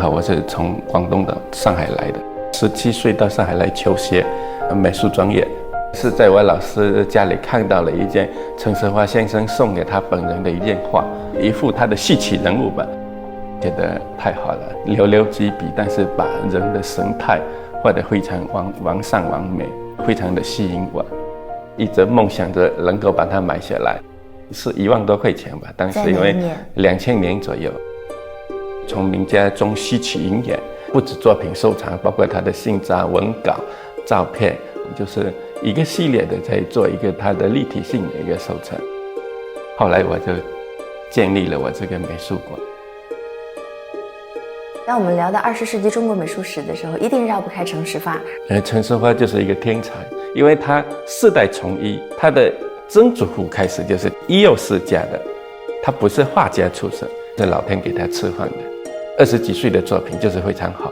我是从广东的上海来的，17岁到上海来求学美术专业，是在我老师家里看到了一件陈实华先生送给他本人的一件画，一幅他的戏曲人物吧，觉得太好了，寥寥几笔，但是把人的神态画得非常完善完美，非常的吸引我，一直梦想着能够把它买下来，是1万多块钱吧，当时因为2000年左右，从名家中吸取营养，不止作品收藏，包括他的信札、文稿、照片，就是一个系列的在做一个它的立体性的一个收藏。后来我就建立了我这个美术馆。当我们聊到20世纪中国美术史的时候，一定绕不开陈实华。陈实华就是一个天才，因为他4代从医，他的曾祖父开始就是医药世家的，他不是画家出身，是老天给他吃饭的。20几岁的作品就是非常好。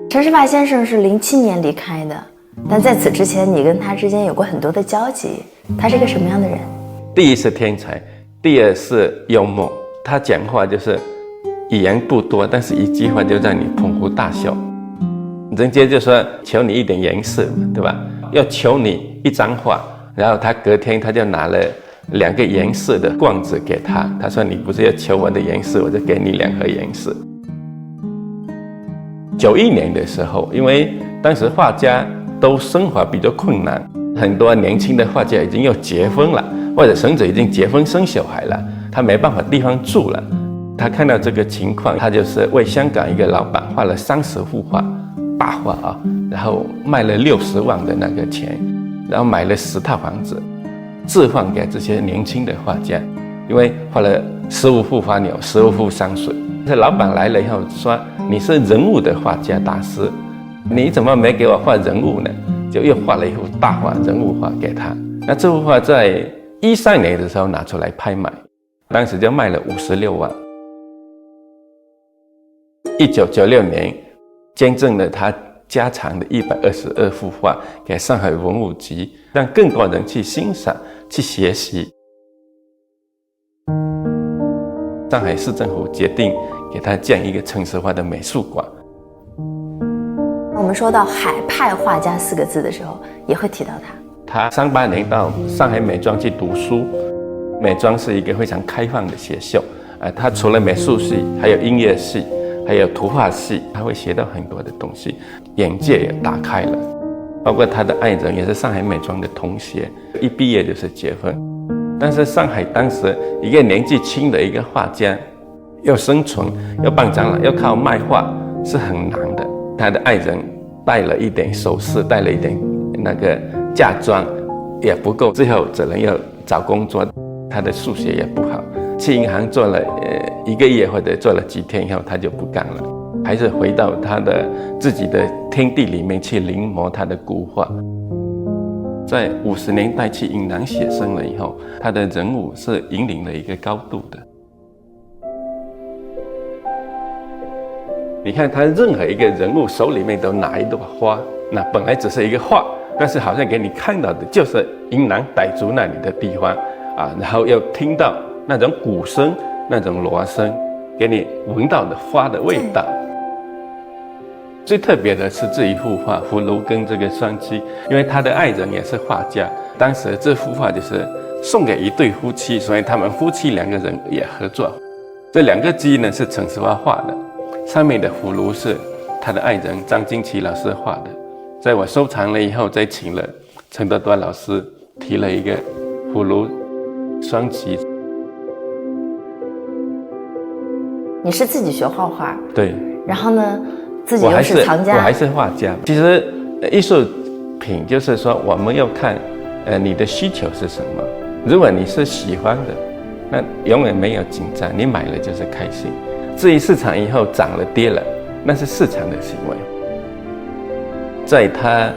陈实华先生是07年离开的，但在此之前，你跟他之间有过很多的交集。他是一个什么样的人？第一是天才，第二是幽默。他讲话就是语言不多，但是一句话就让你捧腹大笑。人家就说求你一点颜色，对吧？要求你一张画，然后他隔天他就拿了2个颜色的罐子给他，他说你不是要求我的颜色，我就给你2盒颜色。91年的时候，因为当时画家都生活比较困难，很多年轻的画家已经要结婚了，或者甚至已经结婚生小孩了，他没办法地方住了。他看到这个情况，他就是为香港一个老板画了30幅画，大画啊，然后卖了60万的那个钱，然后买了10套房子，置换给这些年轻的画家，因为画了15幅花鸟，15幅山水。这老板来了以后说：“你是人物的画家大师，你怎么没给我画人物呢？”就又画了一幅大画，人物画给他。那这幅画在13年的时候拿出来拍卖，当时就卖了56万。1996年，捐赠了他家产的122幅画给上海文物局，让更多人去欣赏、去学习。上海市政府决定给他建一个陈实华的美术馆。我们说到海派画家4个字的时候，也会提到他。他38年到上海美专去读书，美专是一个非常开放的学校，他除了美术系，还有音乐系，还有图画系，他会学到很多的东西，眼界也打开了。包括他的爱人也是上海美专的同学，一毕业就是结婚。但是上海当时一个年纪轻的一个画家，要生存，要办展览，要靠卖画是很难的。他的爱人带了一点首饰，带了一点那个嫁妆，也不够，最后只能要找工作。他的数学也不好，去银行做了1个月或者做了几天以后，他就不干了，还是回到他的自己的天地里面去临摹他的古画。在50年代去引南写生了以后，他的人物是引领了一个高度的。你看他任何一个人物手里面都拿一朵花，那本来只是一个画，但是好像给你看到的就是云南傣族那里的地方啊，然后又听到那种鼓声、那种锣声，给你闻到的花的味道。最特别的是这一幅画《葫芦跟这个双鸡》，因为他的爱人也是画家，当时这幅画就是送给一对夫妻，所以他们夫妻2个人也合作。这2个鸡呢是陈实华画的，上面的葫芦是他的爱人张金奇老师画的。在我收藏了以后，再请了陈德多老师提了一个葫芦双鸡。你是自己学画画？对。然后呢？自己又是藏家，我还是画家。其实艺术品就是说，我们要看，你的需求是什么。如果你是喜欢的，那永远没有紧张，你买了就是开心。至于市场以后涨了跌了，那是市场的行为。在他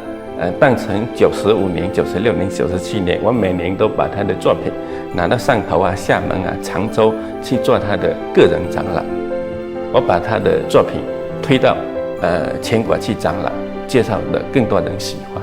诞辰95年、96年、97年，我每年都把他的作品拿到汕头啊、厦门啊、常州去做他的个人展览。我把他的作品推到全国去展览，介绍的更多人喜欢。